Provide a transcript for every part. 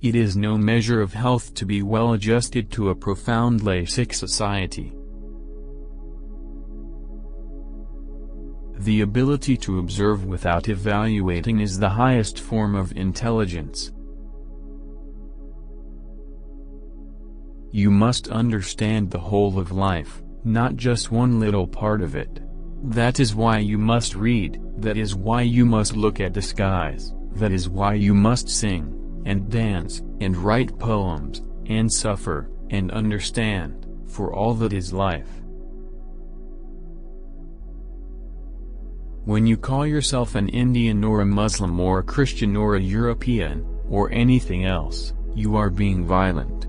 It is no measure of health to be well adjusted to a profoundly sick society. The ability to observe without evaluating is the highest form of intelligence. You must understand the whole of life, not just one little part of it. That is why you must read, that is why you must look at the skies, that is why you must sing, and dance, and write poems, and suffer, and understand, for all that is life. When you call yourself an Indian or a Muslim or a Christian or a European, or anything else, you are being violent.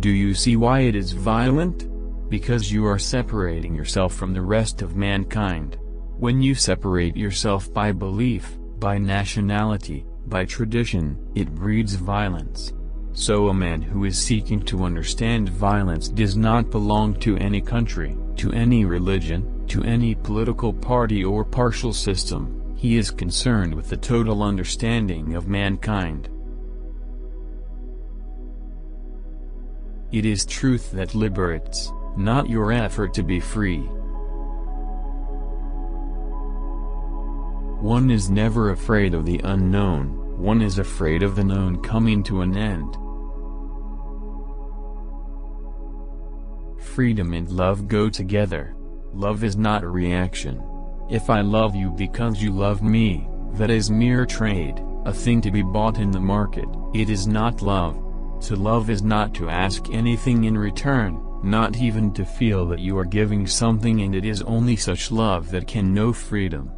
Do you see why it is violent? Because you are separating yourself from the rest of mankind. When you separate yourself by belief, by nationality, by tradition, it breeds violence. So a man who is seeking to understand violence does not belong to any country, to any religion, to any political party or partial system. He is concerned with the total understanding of mankind. It is truth that liberates, not your effort to be free. One is never afraid of the unknown, one is afraid of the known coming to an end. Freedom and love go together. Love is not a reaction. If I love you because you love me, that is mere trade, a thing to be bought in the market. It is not love. To love is not to ask anything in return, not even to feel that you are giving something, and it is only such love that can know freedom.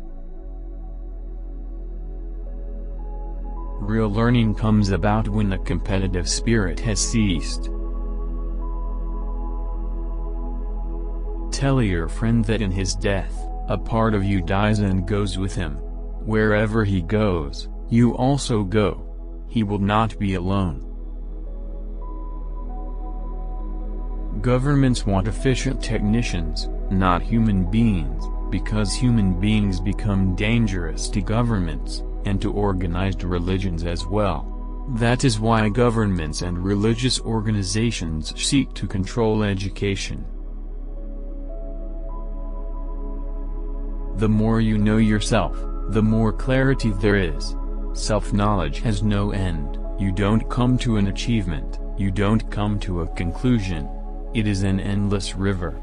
Real learning comes about when the competitive spirit has ceased. Tell your friend that in his death, a part of you dies and goes with him. Wherever he goes, you also go. He will not be alone. Governments want efficient technicians, not human beings, because human beings become dangerous to governments, and to organized religions as well. That is why governments and religious organizations seek to control education. The more you know yourself, the more clarity there is. Self-knowledge has no end. You don't come to an achievement, you don't come to a conclusion. It is an endless river.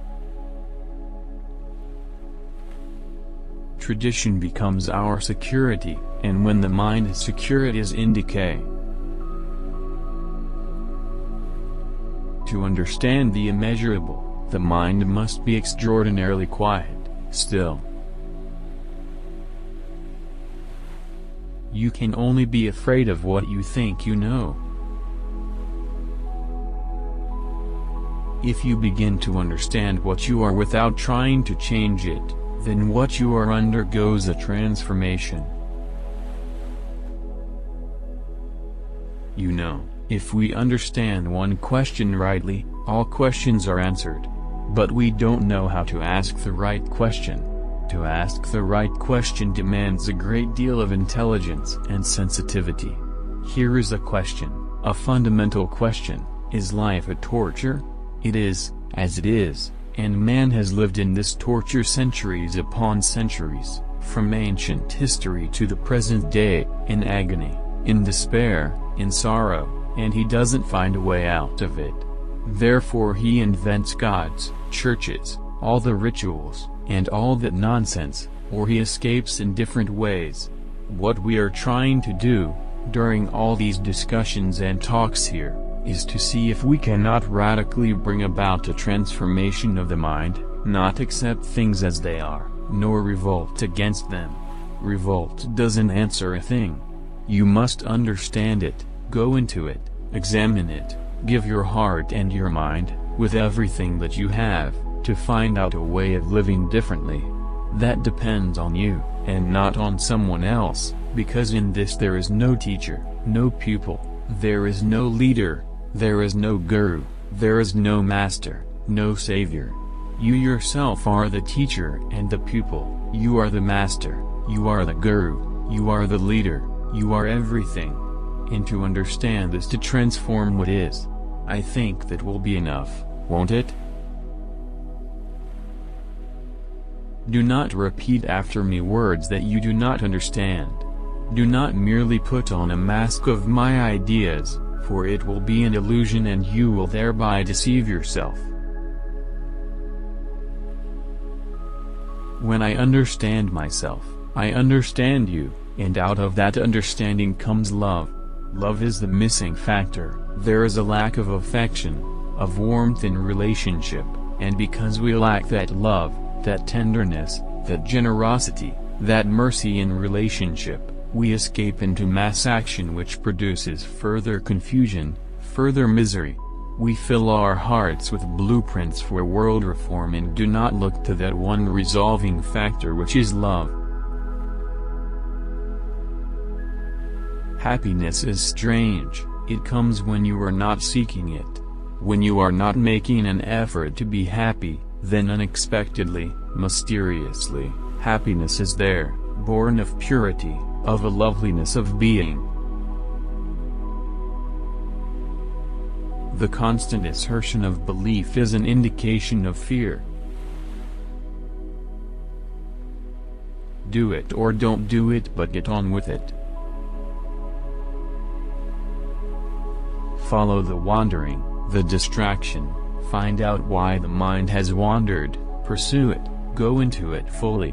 Tradition becomes our security, and when the mind is secure, it is in decay. To understand the immeasurable, the mind must be extraordinarily quiet, still. You can only be afraid of what you think you know. If you begin to understand what you are without trying to change it, then what you are undergoes a transformation. You know, if we understand one question rightly, all questions are answered. But we don't know how to ask the right question. To ask the right question demands a great deal of intelligence and sensitivity. Here is a question, a fundamental question: is life a torture? It is, as it is, and man has lived in this torture centuries upon centuries, from ancient history to the present day, in agony, in despair, in sorrow, and he doesn't find a way out of it. Therefore he invents gods, churches, all the rituals, and all that nonsense, or he escapes in different ways. What we are trying to do, during all these discussions and talks here, is to see if we cannot radically bring about a transformation of the mind, not accept things as they are, nor revolt against them. Revolt doesn't answer a thing. You must understand it, go into it, examine it, give your heart and your mind, with everything that you have, to find out a way of living differently. That depends on you, and not on someone else, because in this there is no teacher, no pupil, there is no leader, there is no guru, there is no master, no savior. You yourself are the teacher and the pupil, you are the master, you are the guru, you are the leader, you are everything. and to understand this to transform what is. I think that will be enough, won't it? Do not repeat after me words that you do not understand. Do not merely put on a mask of my ideas, for it will be an illusion and you will thereby deceive yourself. When I understand myself, I understand you, and out of that understanding comes love. Love is the missing factor. There is a lack of affection, of warmth in relationship, and because we lack that love, that tenderness, that generosity, that mercy in relationship, we escape into mass action which produces further confusion, further misery. We fill our hearts with blueprints for world reform and do not look to that one resolving factor which is love. Happiness is strange, it comes when you are not seeking it. When you are not making an effort to be happy, then unexpectedly, mysteriously, happiness is there, born of purity, of a loveliness of being. The constant assertion of belief is an indication of fear. Do it or don't do it, but get on with it. Follow the wandering, the distraction, find out why the mind has wandered, pursue it, go into it fully.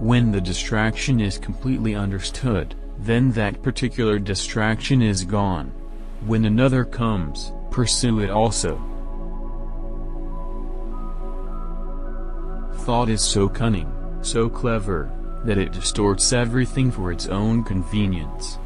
When the distraction is completely understood, then that particular distraction is gone. When another comes, pursue it also. Thought is so cunning, so clever, that it distorts everything for its own convenience.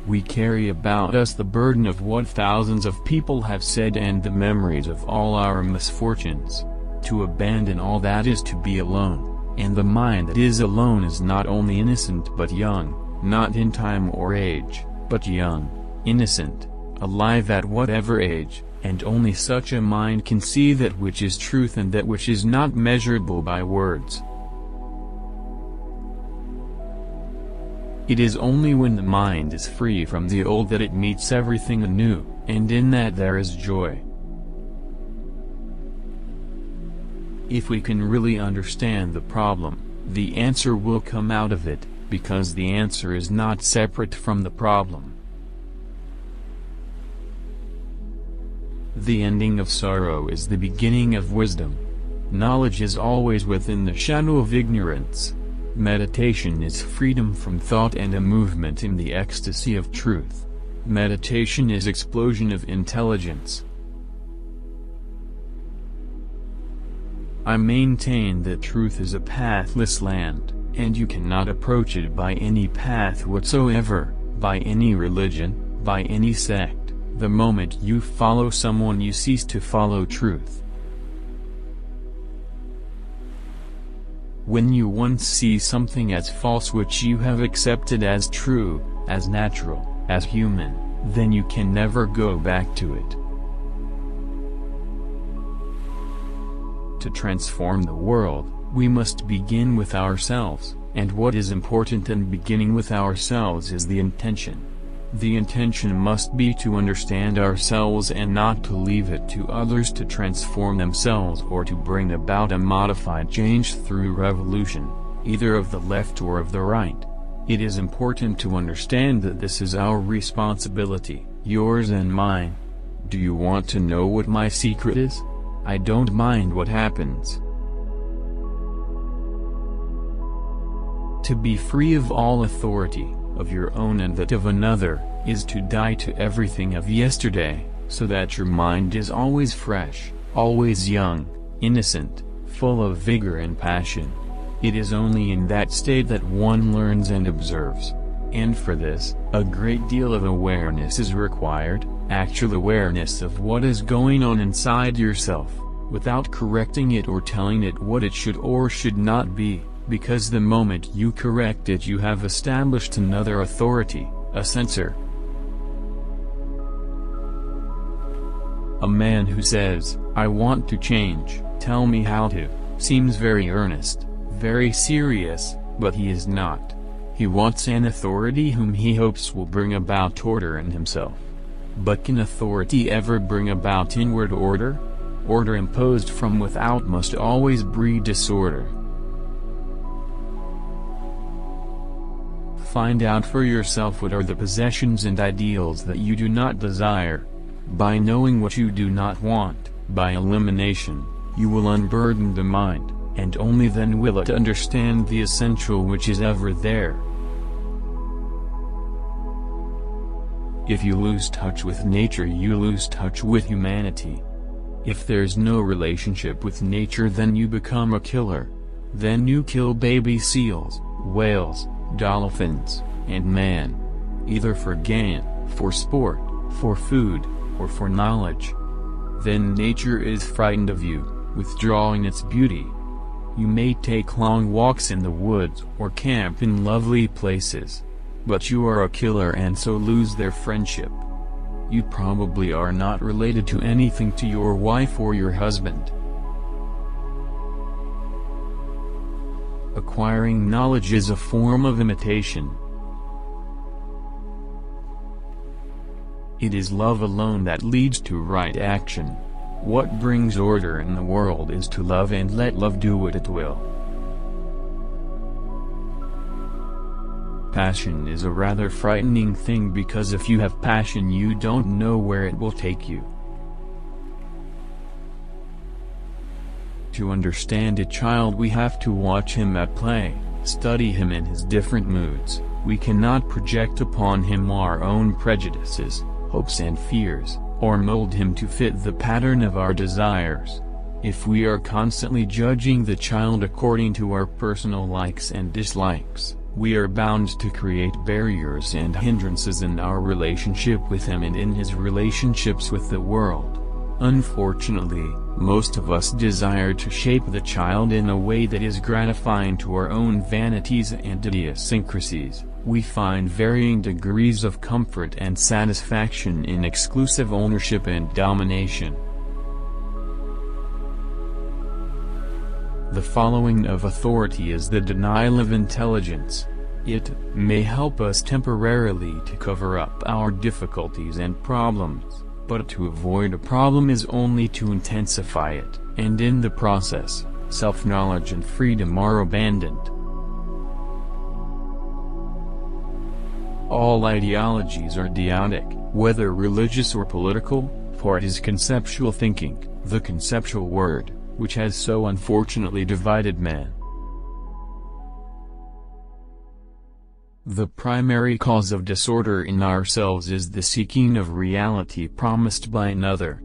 We carry about us the burden of what thousands of people have said and the memories of all our misfortunes. To abandon all that is to be alone, and the mind that is alone is not only innocent but young, not in time or age, but young, innocent, alive at whatever age, and only such a mind can see that which is truth and that which is not measurable by words. It is only when the mind is free from the old that it meets everything anew, and in that there is joy. If we can really understand the problem, the answer will come out of it, because the answer is not separate from the problem. The ending of sorrow is the beginning of wisdom. Knowledge is always within the shadow of ignorance. Meditation is freedom from thought and a movement in the ecstasy of truth. Meditation is explosion of intelligence. I maintain that truth is a pathless land, and you cannot approach it by any path whatsoever, by any religion, by any sect. The moment you follow someone you cease to follow truth. When you once see something as false which you have accepted as true, as natural, as human, then you can never go back to it. To transform the world, we must begin with ourselves, and what is important in beginning with ourselves is the intention. The intention must be to understand ourselves and not to leave it to others to transform themselves or to bring about a modified change through revolution, either of the left or of the right. It is important to understand that this is our responsibility, yours and mine. Do you want to know what my secret is? I don't mind what happens. To be free of all authority, of your own and that of another, is to die to everything of yesterday, so that your mind is always fresh, always young, innocent, full of vigor and passion. It is only in that state that one learns and observes. And for this, a great deal of awareness is required, actual awareness of what is going on inside yourself, without correcting it or telling it what it should or should not be. Because the moment you correct it you have established another authority, a censor. A man who says, "I want to change, tell me how to," seems very earnest, very serious, but he is not. He wants an authority whom he hopes will bring about order in himself. But can authority ever bring about inward order? Order imposed from without must always breed disorder. Find out for yourself what are the possessions and ideals that you do not desire. By knowing what you do not want, by elimination, you will unburden the mind, and only then will it understand the essential which is ever there. If you lose touch with nature, you lose touch with humanity. If there's no relationship with nature, then you become a killer. Then you kill baby seals, whales, dolphins, and man. Either for gain, for sport, for food, or for knowledge. Then nature is frightened of you, withdrawing its beauty. You may take long walks in the woods or camp in lovely places. But you are a killer and so lose their friendship. You probably are not related to anything to your wife or your husband. Acquiring knowledge is a form of imitation. It is love alone that leads to right action. What brings order in the world is to love and let love do what it will. Passion is a rather frightening thing because if you have passion you don't know where it will take you. To understand a child we have to watch him at play, study him in his different moods. We cannot project upon him our own prejudices, hopes and fears, or mold him to fit the pattern of our desires. If we are constantly judging the child according to our personal likes and dislikes, we are bound to create barriers and hindrances in our relationship with him and in his relationships with the world. Unfortunately, most of us desire to shape the child in a way that is gratifying to our own vanities and idiosyncrasies. We find varying degrees of comfort and satisfaction in exclusive ownership and domination. The following of authority is the denial of intelligence. It may help us temporarily to cover up our difficulties and problems, but to avoid a problem is only to intensify it, and in the process, self-knowledge and freedom are abandoned. All ideologies are deotic, whether religious or political, for it is conceptual thinking, the conceptual word, which has so unfortunately divided man. The primary cause of disorder in ourselves is the seeking of reality promised by another.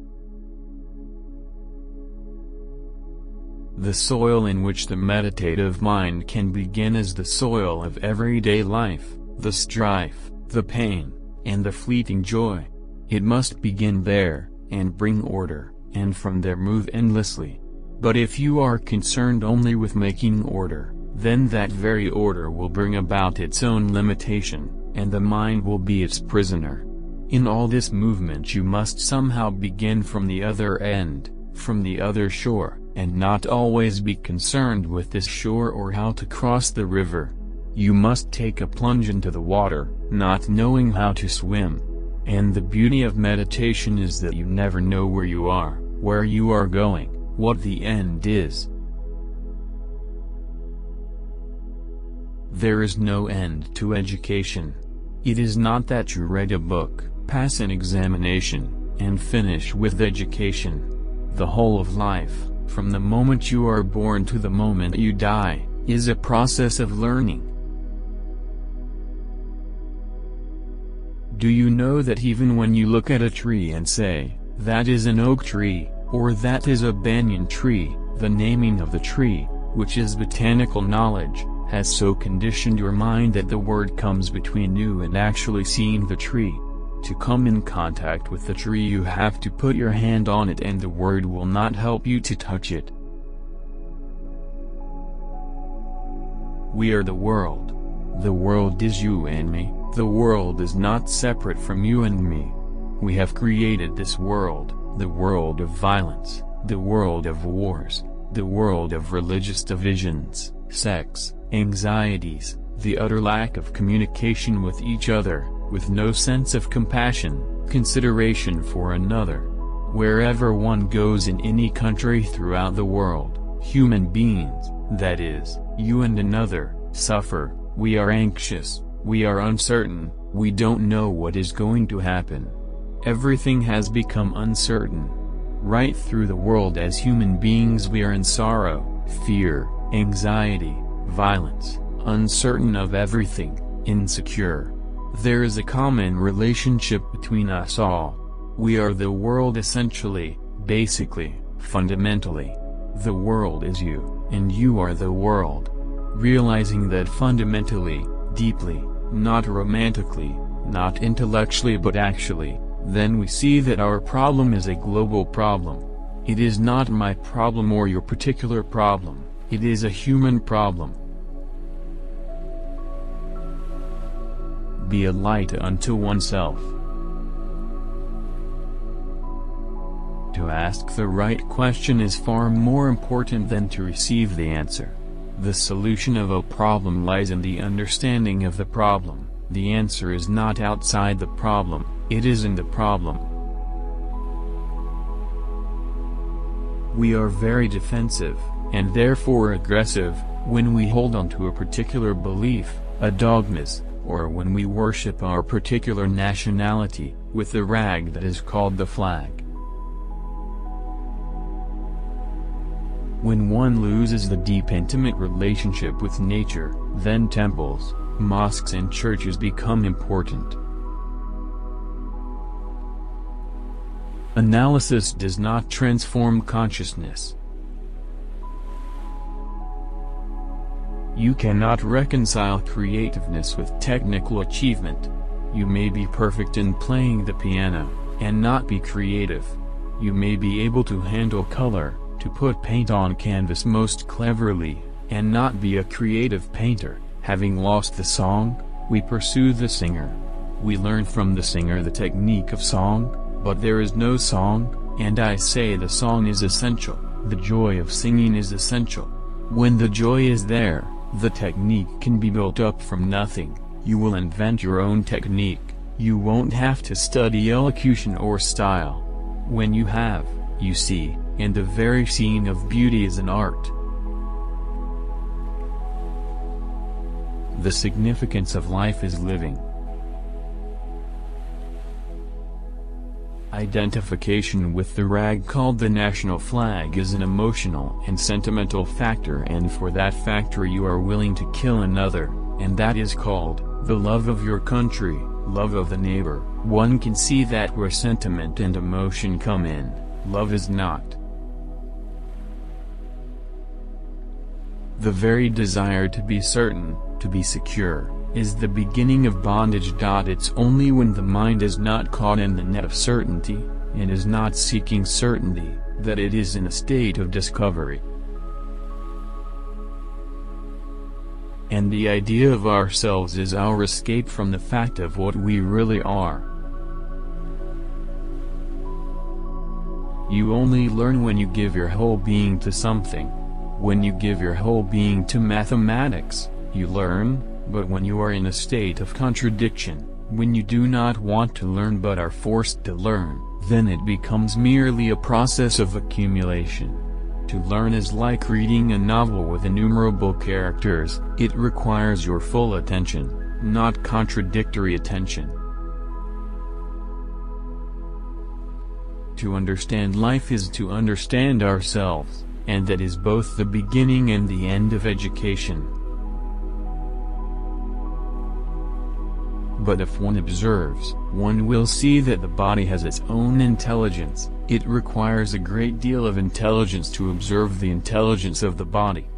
The soil in which the meditative mind can begin is the soil of everyday life, the strife, the pain, and the fleeting joy. It must begin there, and bring order, and from there move endlessly. But if you are concerned only with making order, then that very order will bring about its own limitation, and the mind will be its prisoner. In all this movement you must somehow begin from the other end, from the other shore, and not always be concerned with this shore or how to cross the river. You must take a plunge into the water, not knowing how to swim. And the beauty of meditation is that you never know where you are going, what the end is. There is no end to education. It is not that you read a book, pass an examination, and finish with education. The whole of life, from the moment you are born to the moment you die, is a process of learning. Do you know that even when you look at a tree and say, "That is an oak tree," or "That is a banyan tree," the naming of the tree, which is botanical knowledge, has so conditioned your mind that the word comes between you and actually seeing the tree. To come in contact with the tree you have to put your hand on it, and the word will not help you to touch it. We are the world. The world is you and me. The world is not separate from you and me. We have created this world, the world of violence, the world of wars, the world of religious divisions, sects, anxieties, the utter lack of communication with each other, with no sense of compassion, consideration for another. Wherever one goes in any country throughout the world, human beings, that is, you and another, suffer. We are anxious, we are uncertain, we don't know what is going to happen. Everything has become uncertain. Right through the world as human beings we are in sorrow, fear, anxiety, violence, uncertain of everything, insecure. There is a common relationship between us all. We are the world essentially, basically, fundamentally. The world is you, and you are the world. Realizing that fundamentally, deeply, not romantically, not intellectually but actually, then we see that our problem is a global problem. It is not my problem or your particular problem, it is a human problem. Be a light unto oneself. To ask the right question is far more important than to receive the answer. The solution of a problem lies in the understanding of the problem. The answer is not outside the problem, it is in the problem. We are very defensive, and therefore aggressive, when we hold on to a particular belief, a dogmas, or when we worship our particular nationality, with the rag that is called the flag. When one loses the deep intimate relationship with nature, then temples, mosques and churches become important. Analysis does not transform consciousness. You cannot reconcile creativeness with technical achievement. You may be perfect in playing the piano, and not be creative. You may be able to handle color, to put paint on canvas most cleverly, and not be a creative painter. Having lost the song, we pursue the singer. We learn from the singer the technique of song, but there is no song, and I say the song is essential, the joy of singing is essential. When the joy is there, the technique can be built up from nothing. You will invent your own technique, you won't have to study elocution or style. When you have, you see, and the very seeing of beauty is an art. The significance of life is living. Identification with the rag called the national flag is an emotional and sentimental factor, and for that factor you are willing to kill another, and that is called the love of your country, love of the neighbor. One can see that where sentiment and emotion come in, love is not. The very desire to be certain, to be secure, is the beginning of bondage. It's only when the mind is not caught in the net of certainty, and is not seeking certainty, that it is in a state of discovery. And the idea of ourselves is our escape from the fact of what we really are. You only learn when you give your whole being to something. When you give your whole being to mathematics, you learn. But when you are in a state of contradiction, when you do not want to learn but are forced to learn, then it becomes merely a process of accumulation. To learn is like reading a novel with innumerable characters. It requires your full attention, not contradictory attention. To understand life is to understand ourselves, and that is both the beginning and the end of education. But if one observes, one will see that the body has its own intelligence. It requires a great deal of intelligence to observe the intelligence of the body.